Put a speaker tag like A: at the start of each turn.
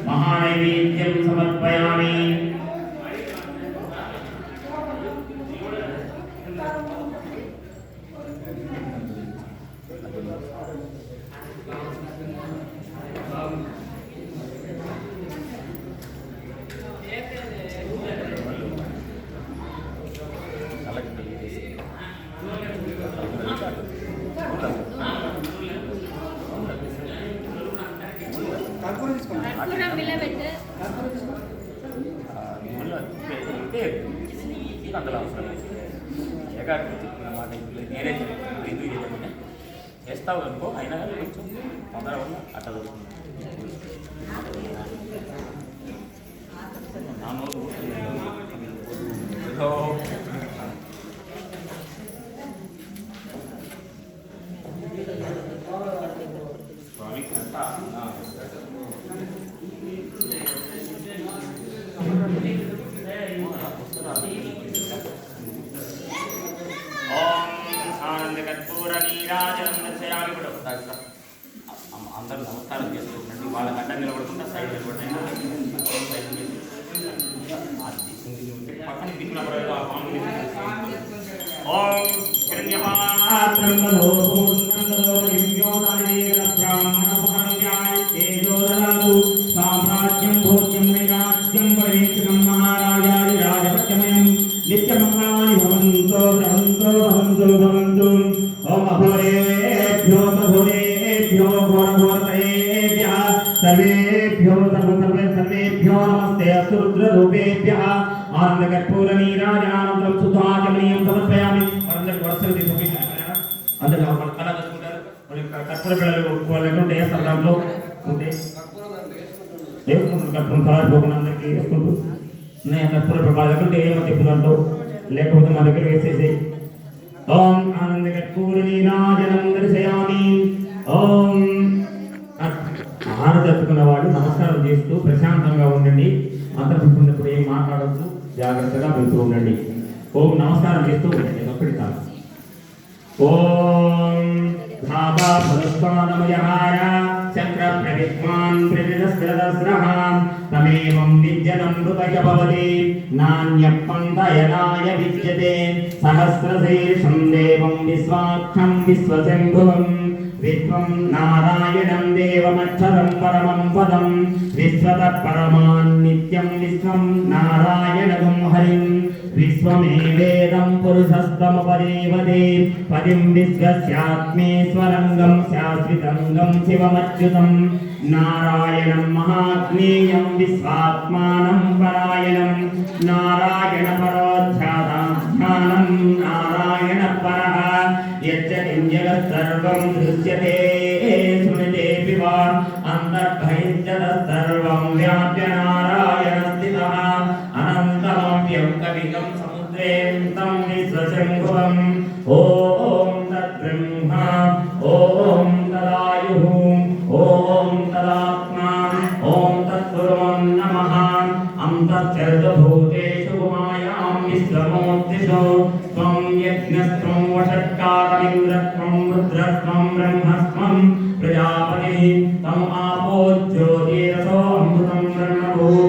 A: महानैवेद्यं समर्पयामि। అందులో అవసరం ఏకాగ్రత మాట నేనే ఎందుకు చేయమని చేస్తావు అనుకో అయినా కానీ కొంచెం తొందర వల్ల అట్లా నా నోరు స్వామి అందరూ నమస్కారం చేస్తూ ఉండండి. వాళ్ళ గడ్డ నిలబడకుండా సైడ్ నిలబడినా పక్కన దిక్కున సామ్రాజ్యం భోజ్యం వైరాజ్యం పరేక్షణం మహారాజాది రాజపత్యమయం నిత్యమంగళాని భవంతో భవంతో భవంతో భవంతు. ఓం అఘోరేభ్యో సఘోరేభ్యో ఘోరఘోరతయేభ్యః సర్వేభ్యో సర్వేభ్యో నమస్తే అస్తు రుద్రరూపేభ్యః. ఆనందకర్పూర నీరాజనానందం సుధాచమనీయం సమర్పయామి. అందరూ వరుసగా తీసుకుంటారు. అందరూ కళ తీసుకుంటారు. కర్పూర పిల్లలు వాళ్ళకుంటే స్థలంలో ఉంటే కర్పూరం కాలిపోకుండా అందరికీ వేసుకుంటూ నేను కర్పూర మా దగ్గర ఏమో చెప్పుదంటూ లేకపోతే మా దగ్గర వేసేసి ఓం ఆనంద కర్పూర నీరాజనం దర్శయామి. ఓం ఆహారం జరుపుకున్న వాళ్ళు నమస్కారం చేస్తూ ప్రశాంతంగా ఉండండి. అంతర్పుకున్నప్పుడు ఏం మాట్లాడద్దు, జాగ్రత్తగా వెళ్తూ ఉండండి. ఓం నమస్కారం చేస్తూ ఉండండి. ఒక్కటి కాదు. ఓం భావా పురస్కారమయహార చక్ర ప్రవిద్వాన్ ప్రవిదస్రదస్రః తమేవం విద్యనం మృతయ భవతి నాన్యపంథయనాయ విద్యతే సహస్రశీర్షం దేవం విశ్వాక్షం విశ్వశంభువం విశ్వం నారాయణం దేవమక్షరం పరమం పదం విశ్వతః పరమాన్ నిత్యం విశ్వం నారాయణం హరిం విశ్వమేవేదం పురుషస్తమపదేవతే పదిం విశ్వస్యాత్మేశ్వరంగం శాశ్వతంగం శివమచ్యుతం నారాయణం మహాజ్ఞేయం విశ్వాత్మానం పరాయణం నారాయణ పరోధ్యానం నారాయణ పరః యజ్జతిం జగత్సర్వం దృశ్యతే శృణుతేపి వా అంతర్బహిర్జగత్సర్వం వ్యాప్య నారాయణ స్థితః అనంతమప్యం కవిగం సముద్రేంతం విశ్వశంభువం. ఓం తద్బ్రహ్మ ఓం తదాయుః ఓం తదాత్మా ఓం తత్పురుషం నమః. అంతఃచర్దభూతేషు మాయాం విశ్వమూర్తిషు త్వం యజ్ఞస్త్వం వషట్కారమింద్రత్వం రుద్రత్వం బ్రహ్మస్త్వం ప్రజాపతిః తం ఆపో జ్యోతిరసో అమృతం బ్రహ్మభూత్